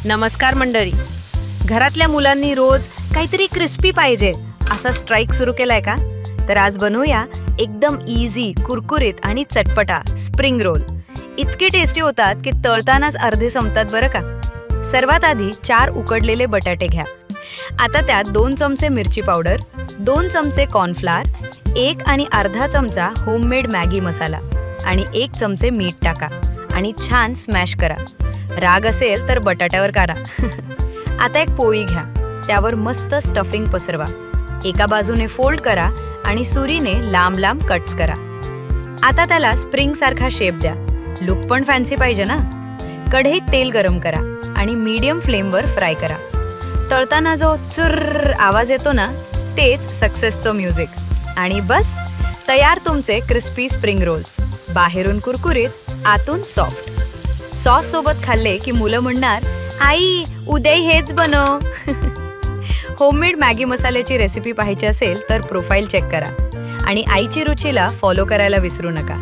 नमस्कार मंडळी. घरातल्या मुलांनी रोज काहीतरी क्रिस्पी पाहिजे असा स्ट्राईक सुरू केलाय का? तर आज बनवूया एकदम इझी, कुरकुरीत आणि चटपटा स्प्रिंग रोल. इतके टेस्टी होतात की तळतानाच अर्धे संपतात बरं का. सर्वात आधी 4 उकडलेले बटाटे घ्या. आता त्यात 2 चमचे मिरची पावडर, 2 चमचे कॉर्नफ्लॉर, 1 आणि अर्धा चमचा होममेड मॅगी मसाला आणि 1 चमचे मीठ टाका आणि छान स्मॅश करा. राग असेल तर बटाट्यावर करा. आता एक पोळी घ्या, त्यावर मस्त स्टफिंग पसरवा. एका बाजूने फोल्ड करा आणि सुरीने लांब लांब कट्स करा. आता त्याला स्प्रिंग सारखा शेप द्या. लुक पण फॅन्सी पाहिजे ना. कढईत तेल गरम करा आणि मीडियम फ्लेमवर फ्राय करा. तळताना जो चुर्र आवाज येतो ना, तेच सक्सेसचं म्युझिक. आणि बस तयार तुमचे क्रिस्पी स्प्रिंग रोल्स. बाहेरून कुरकुरीत, आतून सॉफ्ट. सॉस सोबत खाल्ले की मुलं म्हणणार, आई उद्या हेच बनव. होममेड मॅगी मसाल्याची रेसिपी पाहायची असेल तर प्रोफाईल चेक करा आणि आईची रुचीला फॉलो करायला विसरू नका.